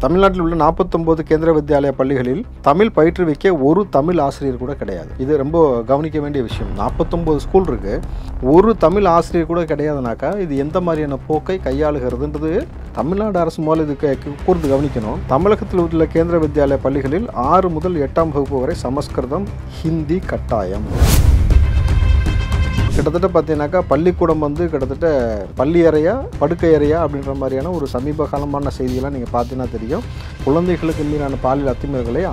தமிழ்நாட்டில் உள்ள 49 கேந்திர வித்யாலயா பள்ளிகளில் தமிழ் பயிற்றுவிக்க ஒரு தமிழ் ஆசிரியர் கூட கிடையாது. இது ரொம்ப கவனிக்க வேண்டிய விஷயம். 49 ஸ்கூல் இருக்கு, ஒரு தமிழ் ஆசிரியர் கூட கிடையாதுனாக்கா இது எந்த மாதிரியான போக்கை கையாளுகிறதுன்றது தமிழ்நாடு அரசு மூலம் இது கூர்ந்து கவனிக்கணும். தமிழகத்தில் உள்ள கேந்திர வித்யாலயா பள்ளிகளில் 6 முதல் 8ஆம் வகுப்பு வரை சமஸ்கிருதம், ஹிந்தி கட்டாயம். கிட்டத்தட்ட பார்த்தீங்கன்னாக்கா பள்ளிக்கூடம் கிட்டத்தட்ட பள்ளி அறையா படுக்கை அறையா அப்படின்ற மாதிரியான ஒரு சமீப காலமான செய்தியெல்லாம் நீங்கள் பார்த்தீங்கன்னா தெரியும். குழந்தைகளுக்கு மீதான பாலியல் அத்துமீறல்களை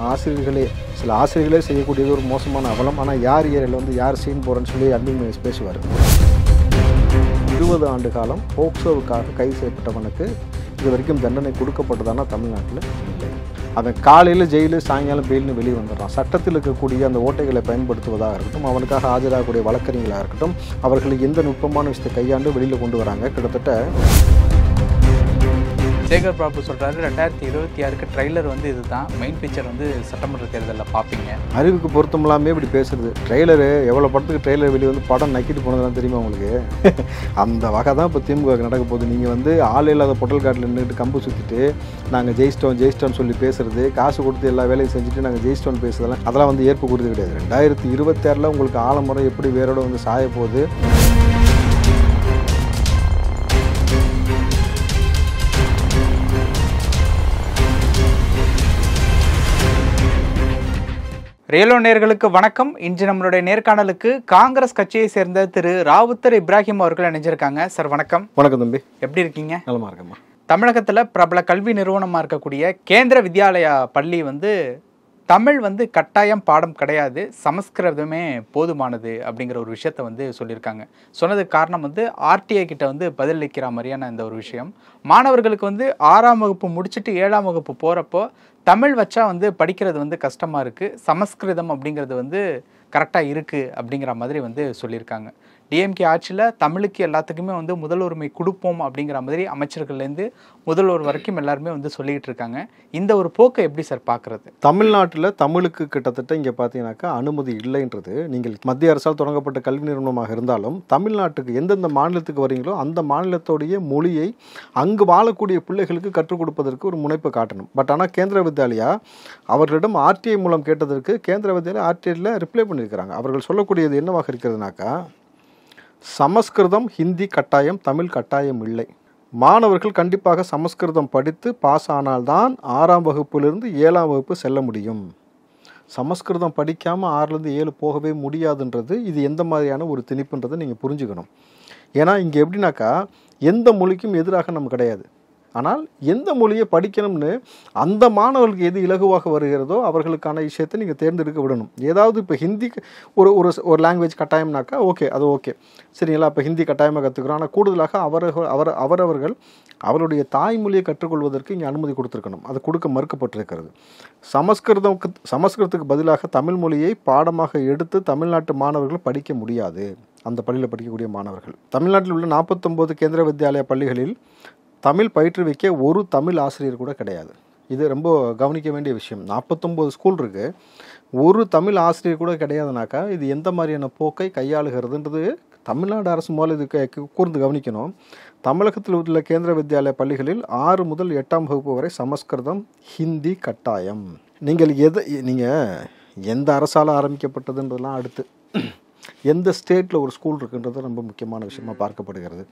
சில ஆசிரியர்களே செய்யக்கூடியது ஒரு மோசமான அவலம். ஆனால் யார் ஏரியாவில் யார் சீன் போகிறேன்னு சொல்லி அன்பில் பேசுவார். 20 ஆண்டு காலம் போக்சோவுக்காக கைது செய்யப்பட்டவனுக்கு இது வரைக்கும் தண்டனை கொடுக்கப்பட்டதானா தமிழ்நாட்டில் இல்லை. அவன் காலையில் ஜெயிலு, சாயங்காலம் பெயில்னு வெளியே வந்துடுறான். சட்டத்தில் இருக்கக்கூடிய அந்த ஓட்டைகளை பயன்படுத்துவதாக இருக்கட்டும், அவனுக்காக ஆஜராகக்கூடிய வழக்கறிஞர்களாக இருக்கட்டும், அவர்களுக்கு எந்த நுட்பமான விஷயத்தை கையாண்டு வெளியில் கொண்டு வராங்க. கிட்டத்தட்ட சேகர் பாபு சொல்கிறாரு 2026க்கு ட்ரெய்லர் இதுதான் மெயின் பிக்சர் சட்டமன்ற தேர்தலில் பார்ப்பீங்க. அறிவுக்கு பொருத்தமில்லாமே இப்படி பேசுறது. ட்ரெய்லரு எவ்வளோ படத்துக்கு ட்ரெய்லர் வெளியே படம் நக்கிட்டு போனதுலாம் தெரியுமா உங்களுக்கு? அந்த வகை தான் இப்போ திமுக நடக்க போகுது. நீங்கள் ஆள் இல்லாத பொட்டல் காட்டில் நின்றுட்டு கம்பு சுற்றிட்டு நாங்கள் ஜெயிச்சிட்டோம் சொல்லி பேசுறது, காசு கொடுத்து எல்லா வேலையும் செஞ்சுட்டு நாங்கள் ஜெயிச்சிட்டோம் பேசுறதெல்லாம் அதெல்லாம் ஏற்பு கொடுத்து கிடையாது. 2026 உங்களுக்கு ஆலமரம் எப்படி வேரோட சாய போகுது. ரேலோ நேயர்களுக்கு வணக்கம். இன்று நம்மளுடைய நேர்காணலுக்கு காங்கிரஸ் கட்சியை சேர்ந்த திரு ராவுத்தர் இப்ராஹிம் அவர்கள் இணைஞ்சிருக்காங்க. சார் வணக்கம். வணக்கம் தம்பி, எப்படி இருக்கீங்க? நலமா இருக்கம்மா. தமிழகத்தில் பிரபல கல்வி நிறுவனமாக இருக்கக்கூடிய கேந்திர வித்யாலயா பள்ளி தமிழ் கட்டாயம் பாடம் கிடையாது, சமஸ்கிருதமே போதுமானது அப்படிங்கிற ஒரு விஷயத்த சொல்லியிருக்காங்க. சொன்னதுக்கு காரணம் ஆர்டிஐ கிட்ட பதிலளிக்கிற மாதிரியான இந்த ஒரு விஷயம். மாணவர்களுக்கு 6ஆம் வகுப்பு முடிச்சுட்டு 7ஆம் வகுப்பு போகிறப்போ தமிழ் வச்சா படிக்கிறது கஷ்டமாக இருக்குது, சமஸ்கிருதம் அப்படிங்கிறது கரெக்டாக இருக்குது அப்படிங்கிற மாதிரி சொல்லியிருக்காங்க. டிஎம்கே ஆட்சியில் தமிழுக்கு எல்லாத்துக்குமே முதல் உரிமை கொடுப்போம் அப்படிங்கிற மாதிரி அமைச்சர்கள்லேருந்து முதல்வர் வரைக்கும் எல்லாருமே சொல்லிக்கிட்டு இருக்காங்க. இந்த ஒரு போக்கை எப்படி சார் பார்க்குறது? தமிழ்நாட்டில் தமிழுக்கு கிட்டத்தட்ட இங்கே பார்த்தீங்கன்னாக்கா அனுமதி இல்லைன்றது, நீங்கள் மத்திய அரசால் தொடங்கப்பட்ட கல்வி நிறுவனமாக இருந்தாலும் தமிழ்நாட்டுக்கு எந்தெந்த மாநிலத்துக்கு வரீங்களோ அந்த மாநிலத்தோடைய மொழியை அங்கு வாழக்கூடிய பிள்ளைகளுக்கு கற்றுக் கொடுப்பதற்கு ஒரு முனைப்பை காட்டணும். பட் ஆனால் கேந்திர வித்யாலயா அவர்களிடம் ஆர்டிஐ மூலம் கேட்டதற்கு கேந்திர வித்யாலயா ஆர்டிஐயில் ரிப்ளை பண்ணியிருக்கிறாங்க. அவர்கள் சொல்லக்கூடியது என்னவாக இருக்கிறதுனாக்கா, சமஸ்கிருதம், ஹிந்தி கட்டாயம், தமிழ் கட்டாயம் இல்லை. மாணவர்கள் கண்டிப்பாக சமஸ்கிருதம் படித்து பாஸ் ஆனால்தான் 6ஆம் வகுப்பிலிருந்து 7ஆம் வகுப்பு செல்ல முடியும். சமஸ்கிருதம் படிக்காமல் 6லேருந்து 7 போகவே முடியாதுன்றது இது எந்த மாதிரியான ஒரு திணிப்புன்றதை நீங்கள் புரிஞ்சுக்கணும். ஏன்னா இங்கே எப்படின்னாக்கா எந்த மொழிக்கும் எதிராக நம்ம கிடையாது. ஆனால் எந்த மொழியை படிக்கணும்னு அந்த மாணவர்களுக்கு எது இலகுவாக வருகிறதோ அவர்களுக்கான விஷயத்தை நீங்கள் தேர்ந்தெடுக்க விடணும். ஏதாவது இப்போ ஹிந்தி ஒரு லாங்குவேஜ் கட்டாயம்னாக்கா ஓகே, அது ஓகே, சரிங்களா? இப்போ ஹிந்தி கட்டாயமாக கற்றுக்கிறோம். ஆனால் கூடுதலாக அவரவர்கள் அவருடைய தாய்மொழியை கற்றுக்கொள்வதற்கு இங்கே அனுமதி கொடுத்துருக்கணும். அது கொடுக்க மறுக்கப்பட்டிருக்கிறது. சமஸ்கிருதத்துக்கு பதிலாக தமிழ் மொழியை பாடமாக எடுத்து தமிழ்நாட்டு மாணவர்கள் படிக்க முடியாது. அந்த பள்ளியில் படிக்கக்கூடிய மாணவர்கள் தமிழ்நாட்டில் உள்ள 49 கேந்திர வித்யாலயா பள்ளிகளில் தமிழ் பயிற்றுவிக்க ஒரு தமிழ் ஆசிரியர் கூட கிடையாது. இது ரொம்ப கவனிக்க வேண்டிய விஷயம். 49 ஸ்கூல் இருக்குது, ஒரு தமிழ் ஆசிரியர் கூட கிடையாதுனாக்கா இது எந்த மாதிரியான போக்கை கையாளுகிறதுன்றது தமிழ்நாடு அரசு மூலம் இது கூர்ந்து கவனிக்கணும். தமிழகத்தில் உள்ள கேந்திர வித்யாலயா பள்ளிகளில் 6 முதல் 8ஆம் வகுப்பு வரை சமஸ்கிருதம், ஹிந்தி கட்டாயம். நீங்கள் எந்த அரசால் ஆரம்பிக்கப்பட்டதுன்றதெல்லாம் அடுத்து, எந்த ஸ்டேட்டில் ஒரு ஸ்கூல் இருக்குன்றது ரொம்ப முக்கியமான விஷயமாக பார்க்கப்படுகிறது.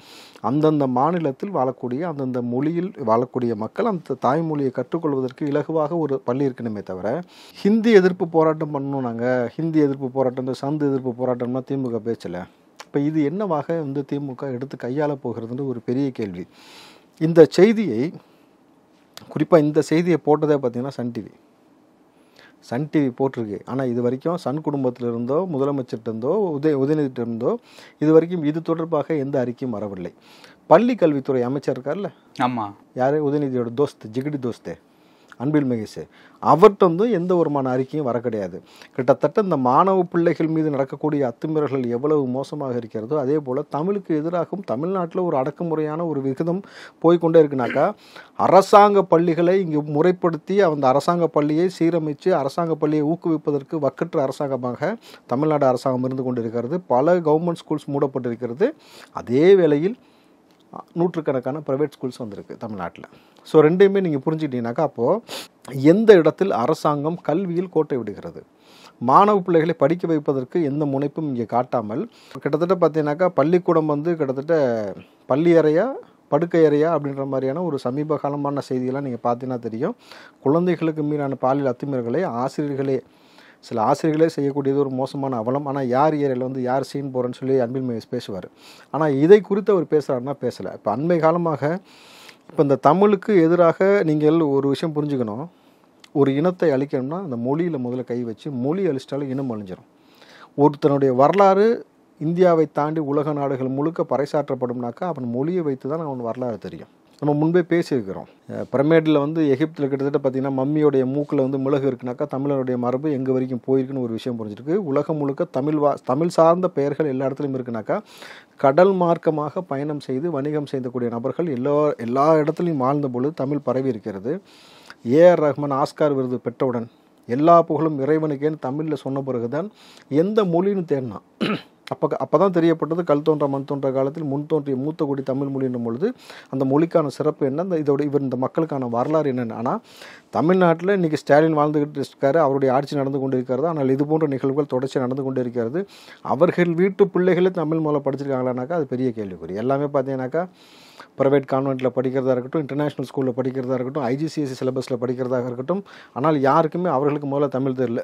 அந்தந்த மாநிலத்தில் வாழக்கூடிய அந்தந்த மொழியில் வாழக்கூடிய மக்கள் அந்த தாய்மொழியை கற்றுக்கொள்வதற்கு இலகுவாக ஒரு பள்ளி இருக்கணுமே தவிர ஹிந்தி எதிர்ப்பு போராட்டம் பண்ணணும், நாங்கள் ஹிந்தி எதிர்ப்பு போராட்டம், சந்து எதிர்ப்பு போராட்டம்னா திமுக பேச்சல. இப்போ இது என்னவாக திமுக எடுத்து கையாள போகிறதுன்ற ஒரு பெரிய கேள்வி. இந்த செய்தியை குறிப்பாக இந்த செய்தியை போட்டதே பார்த்திங்கன்னா சன் டிவி போட்டிருக்கு. ஆனால் இது வரைக்கும் சன் குடும்பத்திலிருந்தோ முதலமைச்சர்கிட்டருந்தோ உதயநிதியிட்டிருந்தோ இது வரைக்கும் இது தொடர்பாக எந்த அறிக்கையும் வரவில்லை. பள்ளி கல்வித்துறை அமைச்சர் இருக்கார்ல, ஆமாம், யார், உதயநிதியோட ஜிகிடி தோஸ்தே அன்பில் மகேஷ், அவர்கிட்ட எந்த ஒருமான அறிக்கையும் வர கிடையாது. கிட்டத்தட்ட இந்த மாணவ பிள்ளைகள் மீது நடக்கக்கூடிய அத்துமீறல்கள் எவ்வளவு மோசமாக இருக்கிறதோ அதே போல் தமிழுக்கு எதிராகவும் தமிழ்நாட்டில் ஒரு அடக்குமுறையான ஒரு விகிதம் போய்கொண்டே இருக்குனாக்கா அரசாங்க பள்ளிகளை இங்கு முறைப்படுத்தி அந்த அரசாங்க பள்ளியை சீரமைத்து அரசாங்க பள்ளியை ஊக்குவிப்பதற்கு வக்கற்ற அரசாங்கமாக தமிழ்நாடு அரசாங்கம் இருந்து கொண்டிருக்கிறது. பல கவர்மெண்ட் ஸ்கூல்ஸ் மூடப்பட்டிருக்கிறது. அதே வேளையில் நூற்றுக்கணக்கான ப்ரைவேட் ஸ்கூல்ஸ் வந்திருக்கு தமிழ்நாட்டில். ஸோ ரெண்டையுமே நீங்கள் புரிஞ்சுக்கிட்டீங்கன்னாக்கா அப்போது எந்த இடத்தில் அரசாங்கம் கல்வியில் கோட்டை விடுகிறது, மாணவ பிள்ளைகளை படிக்க வைப்பதற்கு எந்த முனைப்பும் இங்கே காட்டாமல் கிட்டத்தட்ட பார்த்தீங்கன்னாக்கா பள்ளிக்கூடம் வந்து கிட்டத்தட்ட பள்ளி அறையா படுக்கை அறையா அப்படின்ற மாதிரியான ஒரு சமீப காலமான செய்தியெல்லாம் நீங்கள் பார்த்தீங்கன்னா தெரியும். குழந்தைகளுக்கு மீதான பாலியல் அத்துமீறல்களை சில ஆசிரியர்களே செய்யக்கூடியது ஒரு மோசமான அவலம். ஆனால் யார் ஏரியாவில் வந்து யார் சீன் போகிறேன்னு சொல்லி அன்பில் மகேஷ் பேசுவார். ஆனால் இதை குறித்து அவர் பேசுகிறாருன்னா பேசலை. இப்போ அண்மை காலமாக இப்போ இந்த தமிழுக்கு எதிராக நீங்கள் ஒரு விஷயம் புரிஞ்சுக்கணும். ஒரு இனத்தை அழிக்கணும்னா அந்த மொழியில் முதல்ல கை வச்சு, மொழி அழிச்சிட்டாலும் இனம் அழிஞ்சிடும். ஒருத்தனுடைய வரலாறு இந்தியாவை தாண்டி உலக நாடுகள் முழுக்க பறைசாற்றப்படும்னாக்கா அவன் மொழியை வைத்து தான் அவன் வரலாறு தெரியும். நம்ம முன்பே பேசியிருக்கிறோம். பிரமிடில் வந்து எகிப்தில் கிட்டத்தட்ட பார்த்திங்கன்னா மம்மியோடைய மூக்கில் வந்து மிளகு இருக்குனாக்கா தமிழருடைய மரபு எங்கே வரைக்கும் போயிருக்குன்னு ஒரு விஷயம் புரிஞ்சிருக்கு. உலகம் முழுக்க தமிழ் சார்ந்த பெயர்கள் எல்லா இடத்துலையும் இருக்குனாக்கா கடல் மார்க்கமாக பயணம் செய்து வணிகம் செய்யக்கூடிய நபர்கள் எல்லா இடத்துலையும் வாழ்ந்த பொழுது தமிழ் பரவி இருக்கிறது. ஏஆர் ரஹ்மான் ஆஸ்கார் விருது பெற்றவுடன் எல்லா புகழும் இறைவனுக்கேன்னு தமிழில் சொன்ன பிறகு தான் எந்த மொழின்னு தேடினான். அப்போ தான் தெரியப்பட்டது கல் தோன்ற மண் தோன்ற காலத்தில் முன் தோன்றிய மூத்த குடி தமிழ் மொழின்னும் பொழுது அந்த மொழிக்கான சிறப்பு என்ன, இந்த மக்களுக்கான வரலாறு என்னென்னு. ஆனால் தமிழ்நாட்டில் இன்றைக்கி ஸ்டாலின் வாழ்ந்துக்கிட்டு இருக்காரு, அவருடைய ஆட்சி நடந்து கொண்டு இருக்கிறது. ஆனால் இது போன்ற நிகழ்வுகள் தொடர்ச்சியாக நடந்து கொண்டு இருக்கிறது. அவர்கள் வீட்டு பிள்ளைகளே தமிழ் மூலம் படிச்சிருக்காங்களானாக்கா அது பெரிய கேள்விக்குறி. எல்லாமே பார்த்தீங்கன்னாக்கா ப்ரைவேட் கான்வெண்ட்டில் படிக்கிறதா இருக்கட்டும், இன்டர்நேஷ்னல் ஸ்கூலில் படிக்கிறதா இருக்கட்டும், ஐஜிசிஎஸ்சி சிலபஸில் படிக்கிறதாக இருக்கட்டும், ஆனால் யாருக்குமே அவர்களுக்கு முதல்ல தமிழ் தெரியல.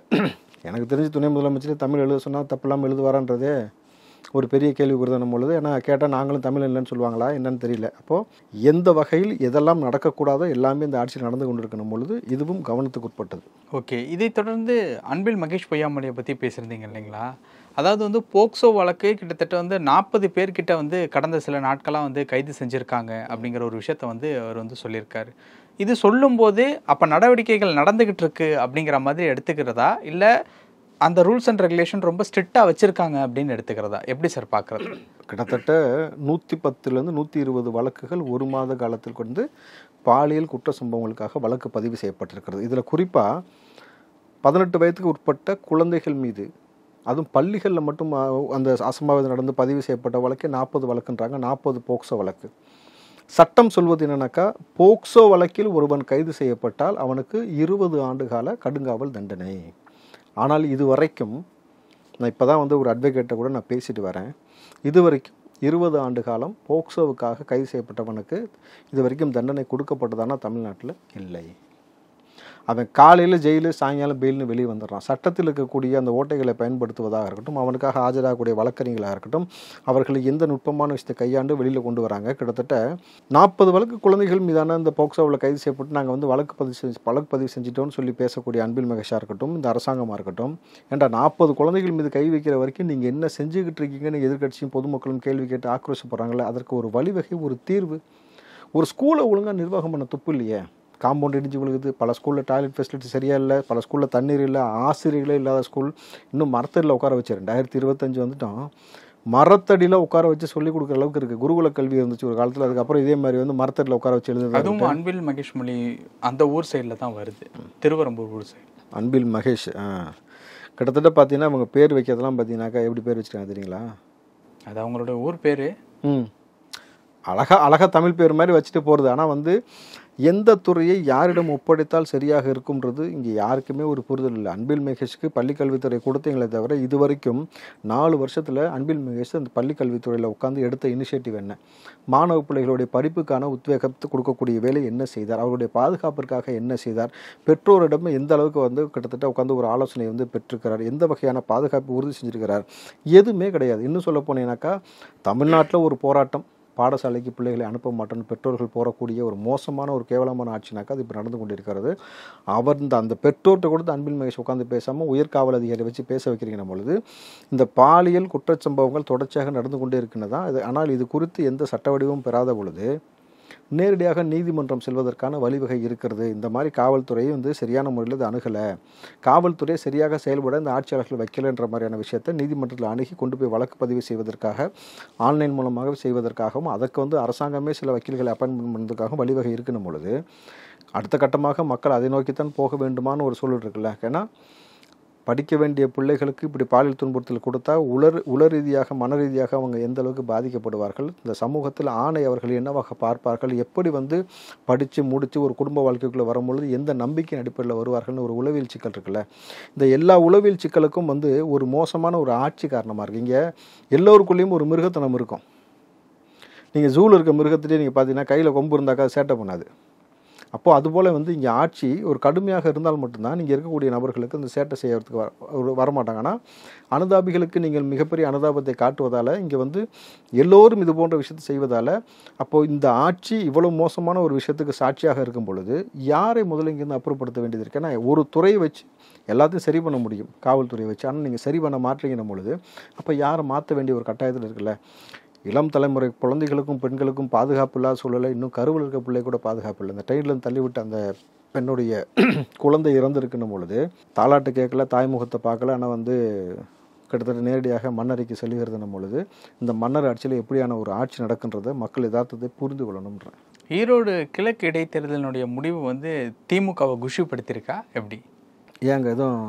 எனக்கு தெரிஞ்சு துணை முதலமைச்சரே தமிழ் எழுத சொன்னால் தப்பில்லாமல் எழுதுவாரான்றதே ஒரு பெரிய கேள்வி குறிதான பொழுது. ஏன்னா கேட்டால் நாங்களும் தமிழ் இல்லைன்னு சொல்லுவாங்களா என்னன்னு தெரியல. அப்போது எந்த வகையில் எதெல்லாம் நடக்கக்கூடாதோ எல்லாமே இந்த ஆட்சியில் நடந்து கொண்டு இருக்கணும் பொழுது இதுவும் கவனத்துக்கு உட்பட்டது. ஓகே, இதை தொடர்ந்து அன்பில் மகேஷ் பொய்யாமொழியை பற்றி பேசியிருந்தீங்க இல்லைங்களா? அதாவது வந்து போக்சோ வழக்கு கிட்டத்தட்ட வந்து 40 பேர்கிட்ட வந்து கடந்த சில நாட்களாக வந்து கைது செஞ்சுருக்காங்க அப்படிங்கிற ஒரு விஷயத்த வந்து அவர் வந்து சொல்லியிருக்காரு. இது சொல்லும்போது அப்போ நடவடிக்கைகள் நடந்துக்கிட்டு இருக்கு அப்படிங்கிற மாதிரி எடுத்துக்கிறதா, இல்லை அந்த ரூல்ஸ் அண்ட் ரெகுலேஷன் ரொம்ப ஸ்ட்ரிக்டாக வச்சுருக்காங்க அப்படின்னு எடுத்துக்கிறதா? எப்படி சார் பார்க்குறது? கிட்டத்தட்ட 110லேருந்து 120 வழக்குகள் ஒரு மாத காலத்தில் கொண்டு பாலியல் குற்ற சம்பவங்களுக்காக வழக்கு பதிவு செய்யப்பட்டிருக்கிறது. இதில் குறிப்பாக 18 வயதுக்கு உட்பட்ட குழந்தைகள் மீது, அதுவும் பள்ளிகளில் மட்டும் அந்த அசம்பாவிதம் நடந்து பதிவு செய்யப்பட்ட வழக்கே 40 வழக்குன்றாங்க. 40 போக்சோ வழக்கு. சட்டம் சொல்வது என்னன்னாக்கா, போக்சோ வழக்கில் ஒருவன் கைது செய்யப்பட்டால் அவனுக்கு 20 ஆண்டு கால கடுங்காவல் தண்டனை. ஆனால் இது வரைக்கும் நான் இப்போ தான் வந்து ஒரு அட்வொகேட்டை கூட நான் பேசிட்டு வரேன். இது வரைக்கும் 20 ஆண்டு காலம் போக்சோவுக்காக கைது செய்யப்பட்டவனுக்கு இது வரைக்கும் தண்டனை கொடுக்கப்பட்டதானா தமிழ்நாட்டில் இல்லை. அவன் காலையில் ஜெயிலு, சாயங்காலம் பெயில்னு வெளியே வந்துடுறான். சட்டத்தில் இருக்கக்கூடிய அந்த ஓட்டைகளை பயன்படுத்துவதாக இருக்கட்டும், அவனுக்காக ஆஜராகக்கூடிய வழக்கறிஞர்களாக இருக்கட்டும், அவர்களை எந்த நுட்பமான விஷயத்தை கையாண்டு வெளியில் கொண்டு வராங்க. கிட்டத்தட்ட 40 வழக்கு குழந்தைகள் மீதான இந்த போக்சோவில் கைது செய்யப்பட்டு நாங்கள் வந்து வழக்கு பதிவு செஞ்சிட்டோம்னு சொல்லி பேசக்கூடிய அன்பில் மகேஷாக இருக்கட்டும், இந்த அரசாங்கமாக இருக்கட்டும், ஏன்டா 40 குழந்தைகள் மீது கை வைக்கிற வரைக்கும் நீங்கள் என்ன செஞ்சுக்கிட்டு இருக்கீங்கன்னு எதிர்கட்சியும் பொதுமக்களும் கேள்வி கேட்டு ஆக்ரோஷப்படுறாங்களே, அதற்கு ஒரு வழிவகை, ஒரு தீர்வு. ஒரு ஸ்கூலை ஒழுங்காக நிர்வாகம் பண்ண துப்பு இல்லையே. காம்பவுண்ட் இடிஞ்சு விழுகுது, பல ஸ்கூலில் டாய்லெட் ஃபெசிலிட்டி சரியாக இல்லை, பல ஸ்கூலில் தண்ணீர் இல்லை, ஆசிரியர்களே இல்லாத ஸ்கூல், இன்னும் மரத்தடியில் உட்கார வச்சு 2025 வந்துட்டோம், மரத்தடியில் உட்கார வச்சு சொல்லிக் கொடுக்குற அளவுக்கு இருக்குது. குருகுல கல்வி இருந்துச்சு ஒரு காலத்தில், அதுக்கப்புறம் இதே மாதிரி வந்து மரத்தடியில் உட்கார வச்சு எழுதுது. அதுவும் அன்பில் மகேஷ் மொழி அந்த ஊர் சைடில் தான் வருது, திருவரம்பூர் ஊர் சைடு. அன்பில் மகேஷ் கிட்டத்தட்ட பார்த்தீங்கன்னா அவங்க பேர் வைக்கிறதெல்லாம் பார்த்தீங்கன்னாக்கா எப்படி பேர் வச்சுருக்காங்க தெரியுங்களா? அது அவங்களோட ஊர் பேர். அழகாக தமிழ் பேர் மாதிரி வச்சுட்டு போகிறது. ஆனால் வந்து எந்த துறையை யாரிடம் ஒப்படைத்தால் சரியாக இருக்கும்ன்றது இங்கே யாருக்குமே ஒரு புரிதல் இல்லை. அன்பில் மகேஷுக்கு பள்ளிக்கல்வித்துறை கொடுத்தீங்களே தவிர இது வரைக்கும் 4 வருஷத்தில் அன்பில் மகேஷ் அந்த பள்ளிக்கல்வித்துறையில் உட்காந்து எடுத்த இனிஷியேட்டிவ் என்ன, மாணவ பிள்ளைகளுடைய படிப்புக்கான உத்வேகத்தை கொடுக்கக்கூடிய வேலை என்ன செய்தார், அவருடைய பாதுகாப்பிற்காக என்ன செய்தார், பெற்றோரிடம் எந்த அளவுக்கு வந்து கிட்டத்தட்ட உட்காந்து ஒரு ஆலோசனை வந்து பெற்றிருக்கிறார், எந்த வகையான பாதுகாப்பு உறுதி செஞ்சிருக்கிறார், எதுவுமே கிடையாது. இன்னும் சொல்ல போனீங்கன்னாக்கா தமிழ்நாட்டில் ஒரு போராட்டம், பாடசாலைக்கு பிள்ளைகளை அனுப்ப மாட்டோன்னு பெற்றோர்கள் போகக்கூடிய ஒரு மோசமான ஒரு கேவலமான ஆட்சினாக்கா அது இப்போ நடந்து கொண்டிருக்கிறது. அந்த பெற்றோர்கிட்ட கொடுத்து அன்பில் மகேஷ் உட்காந்து பேசாமல் உயர்காவல் அதிகாரி வச்சு பேச வைக்கிறீங்க பொழுது இந்த பாலியல் குற்றச்சம்பவங்கள் தொடர்ச்சியாக நடந்து கொண்டே இருக்கின்றதா. ஆனால் இது குறித்து எந்த சட்ட வடிவமும் பெறாத பொழுது நேரடியாக நீதிமன்றம் செல்வதற்கான வழிவகை இருக்கிறது. இந்த மாதிரி காவல்துறையை வந்து சரியான முறையில் இது அணுகலை, காவல்துறை சரியாக செயல்பட இந்த ஆட்சியாளர்கள் வைக்கலைன்ற மாதிரியான விஷயத்தை நீதிமன்றத்தில் அணுகி கொண்டு போய் வழக்கு பதிவு செய்வதற்காக ஆன்லைன் மூலமாக செய்வதற்காகவும் அதற்கு வந்து அரசாங்கமே சில வக்கீல்களை அப்பாயின்மெண்ட் பண்ணுறதுக்காகவும் வழிவகை இருக்கணும் பொழுது அடுத்த கட்டமாக மக்கள் அதை நோக்கித்தான் போக வேண்டுமான ஒரு சூழல் இருக்குல்ல. ஏன்னா படிக்க வேண்டிய பிள்ளைகளுக்கு இப்படி பாலியல் துன்புறுத்தல் கொடுத்தா உள ரீதியாக மன ரீதியாக அவங்க எந்த அளவுக்கு பாதிக்கப்படுவார்கள், இந்த சமூகத்தில் ஆணை அவர்கள் என்னவாக பார்ப்பார்கள், எப்படி வந்து படித்து முடித்து ஒரு குடும்ப வாழ்க்கைக்குள்ளே வரும்பொழுது எந்த நம்பிக்கை அடிப்படையில் வருவார்கள்னு ஒரு உளவியல் சிக்கல் இருக்குல்ல. இந்த எல்லா உளவியல் சிக்கலுக்கும் வந்து ஒரு மோசமான ஒரு ஆட்சி காரணமாக இருக்குது. இங்கே எல்லோருக்குள்ளேயும் ஒரு மிருகத்தனம் இருக்கும். நீங்கள் ஜூவில் இருக்க மிருகத்திலே நீங்கள் பார்த்தீங்கன்னா கையில் கொம்பு இருந்தாக்கா சேட்டை பண்ணாது. அப்போது அதுபோல் வந்து இங்கே ஆட்சி ஒரு கடுமையாக இருந்தால் மட்டும்தான் நீங்கள் இருக்கக்கூடிய நபர்களுக்கு இந்த சேட்டை செய்யறதுக்கு வரமாட்டாங்க. ஆனால் அனுதாபிகளுக்கு நீங்கள் மிகப்பெரிய அனுதாபத்தை காட்டுவதால் இங்கே வந்து எல்லோரும் இது போன்ற விஷயத்தை செய்வதால் அப்போது இந்த ஆட்சி இவ்வளோ மோசமான ஒரு விஷயத்துக்கு சாட்சியாக இருக்கும் பொழுது யாரை முதல்ல இங்கேருந்து அப்புறப்படுத்த வேண்டியது இருக்கு? ஏன்னா ஒரு துறையை வச்சு எல்லாத்தையும் சரி பண்ண முடியும், காவல்துறையை வச்சு. ஆனால் நீங்கள் சரி பண்ண மாற்றீங்கன்னும் பொழுது அப்போ யாரை மாற்ற வேண்டிய ஒரு கட்டாயத்தில் இருக்குல்ல. இளம் தலைமுறை குழந்தைகளுக்கும் பெண்களுக்கும் பாதுகாப்பு இல்லாத சூழலை, இன்னும் கருவில் இருக்க பிள்ளை கூட பாதுகாப்பு இல்லை. இந்த ட்ரெயின்லேருந்து தள்ளிவிட்டு அந்த பெண்ணுடைய குழந்தை இறந்துருக்குன்னும் பொழுது தாலாட்டு கேட்கல, தாய்முகத்தை பார்க்கல, ஆனால் வந்து கிட்டத்தட்ட நேரடியாக மன்னரைக்கு செல்கிறதுன்னும் பொழுது இந்த மன்னர் ஆட்சியில் எப்படியான ஒரு ஆட்சி நடக்கின்றதை மக்கள் யதார்த்தத்தை புரிந்து கொள்ளணும்ன்ற. ஈரோடு கிழக்கு இடைத்தேர்தலினுடைய முடிவு வந்து திமுகவை குஷிப்படுத்தியிருக்கா எப்படி? ஏங்க எதுவும்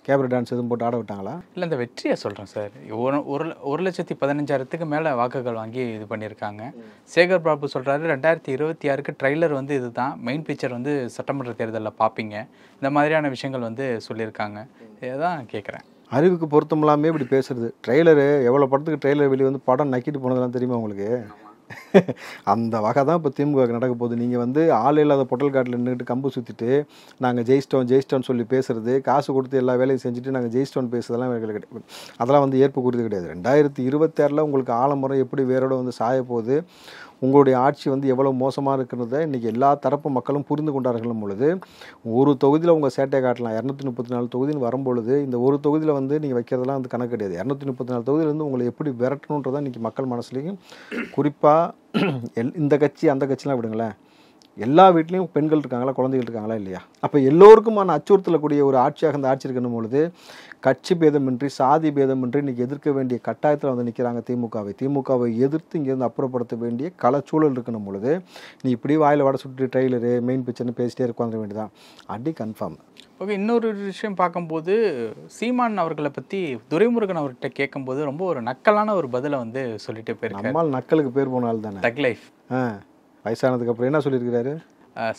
கேபரே டான்ஸ் எதுவும் போட்டு ஆட விட்டாங்களா? இல்லை, இந்த வெற்றியை சொல்கிறேன் சார். 1,15,000 மேலே வாக்குகள் வாங்கி இது பண்ணியிருக்காங்க. சேகர் பாபு சொல்கிறாரு 2026 ட்ரெய்லர் வந்து இதுதான் மெயின் பிக்சர் வந்து சட்டமன்ற தேர்தலில் பார்ப்பீங்க, இந்த மாதிரியான விஷயங்கள் வந்து சொல்லியிருக்காங்க. இதை தான் கேட்குறேன். அறிவுக்கு பொருத்தமில்லாமே இப்படி பேசுறது. ட்ரெய்லரு எவ்வளோ படத்துக்கு ட்ரெய்லர் வெளியே வந்து படம் நக்கிட்டு போனதெல்லாம் தெரியுமா உங்களுக்கு? அந்த வகை தான் இப்போ திமுக நடக்க போகுது. நீங்கள் வந்து ஆள் இல்லாத பொட்டல் காட்டில் நின்றுட்டு கம்பு சுற்றிட்டு நாங்கள் ஜெயிச்சிட்டோம் சொல்லி பேசுறது, காசு கொடுத்து எல்லா வேலையும் செஞ்சுட்டு நாங்கள் ஜெயிச்சிட்டோன்னு பேசுறதெல்லாம் கிடையாது. அதெல்லாம் வந்து ஏற்புக்குரியது கிடையாது. 2026 உங்களுக்கு ஆலமரம் எப்படி வேரோட வந்து சாய போகுது, உங்களுடைய ஆட்சி வந்து எவ்வளோ மோசமாக இருக்கிறத இன்றைக்கி எல்லா தரப்பு மக்களும் புரிந்து கொண்டார்கள் பொழுது ஒரு தொகுதியில் உங்கள் சேட்டையை காட்டலாம். 234 தொகுதின்னு வரும்பொழுது இந்த ஒரு தொகுதியில் வந்து நீங்கள் வைக்கிறதெல்லாம் வந்து கணக்கு கிடையாது. 234 தொகுதியிலேருந்து உங்களை எப்படி விரட்டணுன்றதான் இன்றைக்கி மக்கள் மனசுலையும், குறிப்பாக இந்த கட்சி அந்த கட்சிலாம் விடுங்களேன், எல்லா வீட்லேயும் பெண்கள் இருக்காங்களா, குழந்தைகள் இருக்காங்களா இல்லையா? அப்போ எல்லோருக்குமான அச்சுறுத்தலக்கூடிய ஒரு ஆட்சியாக இந்த ஆட்சி இருக்கணும் பொழுது கட்சி பேதமின்றி சாதி பேதமின்றி இன்றைக்கி எதிர்க்க வேண்டிய கட்டாயத்தில் வந்து நிற்கிறாங்க திமுகவை எதிர்த்து இங்கேருந்து அப்புறப்படுத்த வேண்டிய களச்சூழல் இருக்கணும் பொழுது நீ இப்படி வாயில் வடை சுட்டு ட்ரெய்லரு மெயின் பிக்சர்னு பேசிட்டே உட்காந்துட வேண்டியதான். அடி கன்ஃபார்ம். ஓகே, இன்னொரு விஷயம் பார்க்கும்போது சீமான் அவர்களை பற்றி துரைமுருகன் அவர்கிட்ட கேட்கும்போது ரொம்ப ஒரு நக்கலான ஒரு பதிலை வந்து சொல்லிட்டு போயிருக்காரு. நம்மால் நக்கலுக்கு பேர் போனாலும் தானே தக் லைஃப். வயசானதுக்கு அப்புறம் என்ன சொல்லியிருக்கிறாரு?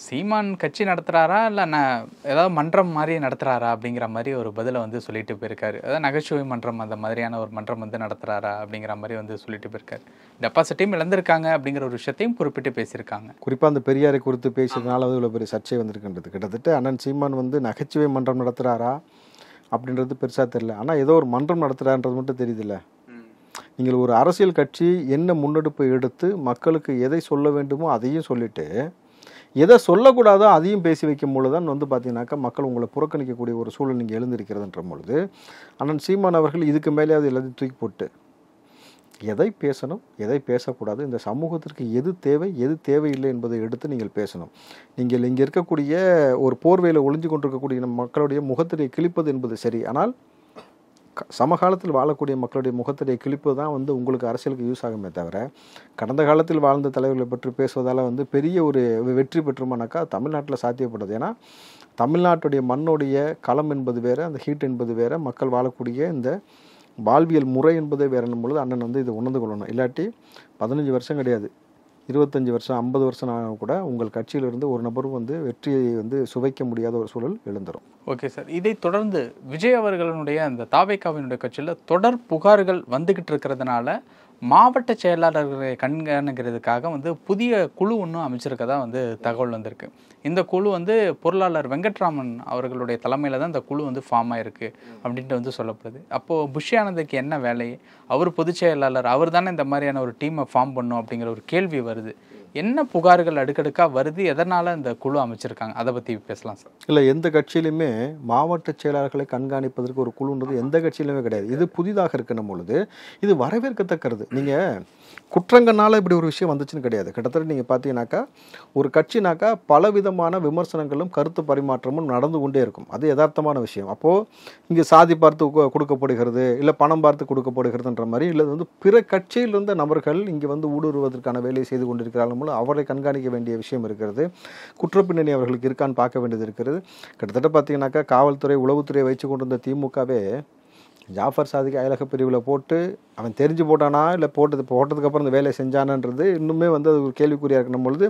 சீமான் கட்சி நடத்துகிறாரா இல்லை நான் ஏதாவது மன்றம் மாதிரி நடத்துகிறாரா அப்படிங்கிற மாதிரி ஒரு பதிலை வந்து சொல்லிட்டு போயிருக்காரு. அதாவது நகைச்சுவை மன்றம் அந்த மாதிரியான ஒரு மன்றம் வந்து நடத்துகிறாரா அப்படிங்கிற மாதிரி வந்து சொல்லிட்டு போயிருக்காரு. டெபாசிட்டையும் இழந்திருக்காங்க அப்படிங்கிற ஒரு விஷயத்தையும் குறிப்பிட்டு பேசியிருக்காங்க. குறிப்பாக அந்த பெரியாரை குறித்து பேசியதுனால வந்து இவ்வளோ பெரிய சர்ச்சை வந்திருக்கின்றது. கிட்டத்தட்ட அண்ணன் சீமான் வந்து நகைச்சுவை மன்றம் நடத்துகிறாரா அப்படின்றது பெருசாக தெரியல. ஆனால் ஏதோ ஒரு மன்றம் நடத்துகிறான்றது மட்டும் தெரியுதில்ல. நீங்கள் ஒரு அரசியல் கட்சி என்ன முன்னெடுப்பை எடுத்து மக்களுக்கு எதை சொல்ல வேண்டுமோ அதையும் சொல்லிட்டு எதை சொல்லக்கூடாதோ அதையும் பேசி வைக்கும் பொழுது தான் வந்து பார்த்தீங்கன்னாக்கா மக்கள் உங்களை புறக்கணிக்கக்கூடிய ஒரு சூழல் நீங்கள் எழுந்திருக்கிறதுன்ற பொழுது அண்ணன் சீமான் அவர்கள் இதுக்கு மேலேயாவது எல்லாத்தையும் தூக்கி போட்டு எதை பேசணும் எதை பேசக்கூடாது, இந்த சமூகத்திற்கு எது தேவை எது தேவையில்லை என்பதை எடுத்து நீங்கள் பேசணும். நீங்கள் இங்கே இருக்கக்கூடிய ஒரு போர்வையில் ஒளிஞ்சு கொண்டிருக்கக்கூடிய மக்களுடைய முகத்திரை கிழிப்பது என்பது சரி, ஆனால் சமகாலத்தில் வாழக்கூடிய மக்களுடைய முகத்திரை கிழிப்பு தான் வந்து உங்களுக்கு அரசியலுக்கு யூஸ் ஆகுமே தவிர கடந்த காலத்தில் வாழ்ந்த தலைவர்களை பற்றி பேசுவதால் வந்து பெரிய ஒரு வெற்றி பெற்றுமானாக்கா தமிழ்நாட்டில் சாத்தியப்படுது. ஏன்னா தமிழ்நாட்டுடைய மண்ணுடைய களம் என்பது வேறு, அந்த ஹீட் என்பது வேறு, மக்கள் வாழக்கூடிய இந்த வாழ்வியல் முறை என்பதே வேறுன்னும் பொழுது அண்ணன் வந்து இதை உணர்ந்து கொள்ளணும். இல்லாட்டி 15 வருஷம் கிடையாது, 25 வருஷம் 50 வருஷம் ஆனாலும் கூட உங்கள் கட்சியிலிருந்து ஒரு நபரும் வந்து வெற்றியை வந்து சுவைக்க முடியாத ஒரு சூழல் எழுந்துரும். ஓகே சார், இதை தொடர்ந்து விஜய் அவர்களுடைய அந்த தாவேகாவினுடைய கட்சியில் தொடர் புகார்கள் வந்துக்கிட்டு இருக்கிறதுனால மாவட்ட செயலாளர்களை கண்காணிக்கிறதுக்காக வந்து புதிய குழு ஒன்றும் அமைச்சிருக்கதா வந்து தகவல் வந்திருக்கு. இந்த குழு வந்து பொருளாளர் வெங்கட்ராமன் அவர்களுடைய தலைமையில் தான் இந்த குழு வந்து ஃபார்ம் ஆயிருக்கு அப்படின்ட்டு வந்து சொல்லப்படுது. அப்போது புஷி ஆனந்துக்கு என்ன வேலை? அவர் பொதுச் செயலாளர், அவர் தானே இந்த மாதிரியான ஒரு டீமை ஃபார்ம் பண்ணும் அப்படிங்கிற ஒரு கேள்வி வருது. என்ன புகார்கள் அடுக்கடுக்காக வருது, எதனால் இந்த குழு அமைச்சிருக்காங்க, அதை பற்றி பேசலாம் சார். இல்லை, எந்த கட்சியிலுமே மாவட்ட செயலாளர்களை கண்காணிப்பதற்கு ஒரு குழுன்றது எந்த கட்சியிலுமே கிடையாது. இது புதிதாக இருக்கணும் பொழுது இது வரவேற்கத்தக்கிறது. நீங்கள் குற்றங்கள்னால இப்படி ஒரு விஷயம் வந்துச்சுன்னு கிடையாது. கிட்டத்தட்ட நீங்கள் பார்த்தீங்கன்னாக்கா ஒரு கட்சினாக்கா பலவிதமான விமர்சனங்களும் கருத்து பரிமாற்றமும் நடந்து கொண்டே இருக்கும். அது யதார்த்தமான விஷயம். அப்போது இங்கே சாதி பார்த்து கொடுக்கப்படுகிறது, இல்லை பணம் பார்த்து கொடுக்கப்படுகிறதுன்ற மாதிரி, இல்லை வந்து பிற கட்சியில் இருந்த நபர்கள் இங்கே வந்து ஊடுருவதற்கான வேலையை செய்து கொண்டிருக்கிறார்கள். நம்மளும் அவரை கண்காணிக்க வேண்டிய விஷயம் இருக்கிறது. குற்றப்பின்னணி அவர்களுக்கு இருக்கான்னு பார்க்க வேண்டியது இருக்கிறது. கிட்டத்தட்ட பார்த்தீங்கன்னாக்கா காவல்துறை உளவுத்துறையை வச்சு கொண்டு வந்த திமுகவே ஜாஃபர் சாதிக்கு அயலக பிரிவில் போட்டு அவன் தெரிஞ்சு போட்டானா இல்லை போட்டதுக்கப்புறம் இந்த வேலையை செஞ்சானன்றது இன்னுமே வந்து அது ஒரு கேள்விக்குறியாக இருக்கணும் பொழுது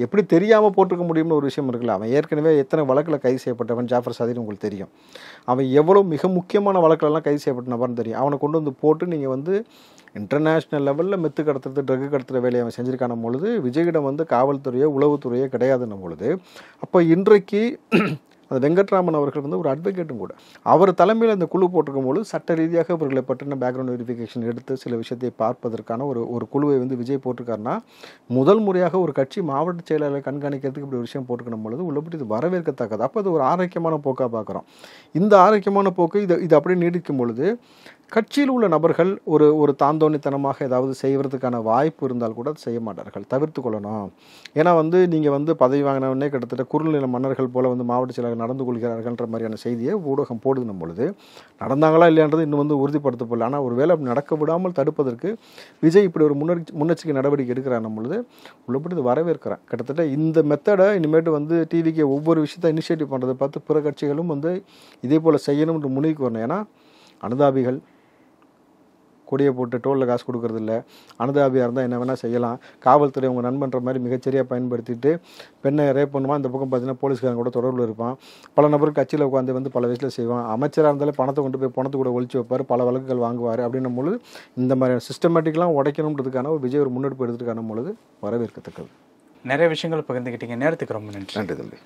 எப்படி தெரியாமல் போட்டிருக்க முடியும்னு ஒரு விஷயம் இருக்குல்ல. அவன் ஏற்கனவே எத்தனை வழக்கில் கைது செய்யப்பட்டவன் ஜாஃபர் சாதின்னு உங்களுக்கு தெரியும். அவன் எவ்வளோ மிக முக்கியமான வழக்கிலலாம் கைது செய்யப்பட்ட நபர்னு தெரியும். அவனை கொண்டு வந்து போட்டு நீங்கள் வந்து இன்டர்நேஷ்னல் லெவலில் மெத்து கடத்துறது ட்ரக்கு கடத்துகிற வேலையை அவன் செஞ்சுருக்கான பொழுது விஜயிடம் வந்து காவல்துறையோ உளவுத்துறையோ கிடையாதுன்னும் பொழுது அப்போ இன்றைக்கு அந்த வெங்கட்ராமன் அவர்கள் வந்து ஒரு அட்வொகேட்டும் கூட அவர் தலைமையில் அந்த குழு போட்டிருக்கும் போது சட்ட ரீதியாக இவர்களை பற்றின பேக்ரவுண்ட் வெரிஃபிகேஷன் எடுத்து சில விஷயத்தை பார்ப்பதற்கான ஒரு குழுவை வந்து விஜய் போட்டிருக்காருன்னா முதல் முறையாக ஒரு கட்சி மாவட்ட செயலாளரை கண்காணிக்கிறதுக்கு இப்படி ஒரு விஷயம் போட்டுக்கணும் பொழுது உள்ளபடி இது வரவேற்கத்தக்கது. அப்போ அது ஒரு ஆரோக்கியமான போக்காக பார்க்குறோம். இந்த ஆரோக்கியமான போக்கு இது அப்படியே நீடிக்கும் பொழுது கட்சியில் உள்ள நபர்கள் ஒரு தாந்தோணித்தனமாக ஏதாவது செய்வதற்கான வாய்ப்பு இருந்தால் கூட அதை செய்ய மாட்டார்கள், தவிர்த்து கொள்ளணும். ஏன்னா வந்து நீங்கள் வந்து பதவி வாங்கினவொடனே கிட்டத்தட்ட குறுநில மன்னர்கள் போல் வந்து மாவட்ட செயலாளர் நடந்து கொள்கிறார்கள்ன்ற மாதிரியான செய்தியை ஊடகம் போடுதுன்னும் பொழுது நடந்தாங்களா இல்லையான்றது இன்னும் வந்து உறுதிப்படுத்தப்படல. ஆனால் ஒரு வேளை அப்படி நடக்க விடாமல் தடுப்பதற்கு விஜய் இப்படி ஒரு முன்னெச்சரிக்கை நடவடிக்கை எடுக்கிறான் பொழுது உள்ளபடி இது வரவேற்கிறேன். கிட்டத்தட்ட இந்த மெத்தடை இனிமேட்டு வந்து டிவிக்கு ஒவ்வொரு விஷயத்தை இனிஷியேட்டிவ் பண்ணுறதை பார்த்து பிற கட்சிகளும் வந்து இதே போல் செய்யணும்ன்ற முனைக்கு வரணும். ஏன்னா அனுதாபிகள் கொடியை போட்டு டோலில் காசு கொடுக்கறது இல்லை. அனுதாபியாக இருந்தால் என்ன வேணால் செய்யலாம். காவல்துறை உங்கள் நண்பன்ற மாதிரி மிகச்சரியாக பயன்படுத்திட்டு பெண்ணை ரேப் பண்ணுவான். இந்த பக்கம் பார்த்தீங்கன்னா போலீஸ்காரங்க கூட தொடர்பில் இருப்பான். பல நபர்கள் கட்சியில் உட்காந்து வந்து பல வயசில் செய்வான். அமைச்சராக இருந்தாலும் பணத்தை கொண்டு போய் பணத்தை கூட ஒழிச்சு வைப்பார், பல வழக்குகள் வாங்குவார். அப்படின்னும் பொழுது இந்த மாதிரி சிஸ்டமேட்டிக்லாம் உடைக்கணுன்றதுக்கான ஒரு விஜய் ஒரு முன்னெடுப்பு எடுத்துக்கான பொழுது வரவேற்கத்தக்கது. நிறைய விஷயங்கள் பகிர்ந்துக்கிட்டீங்க. நேரத்துக்கு ரொம்ப நன்றி. நன்றி தம்பி.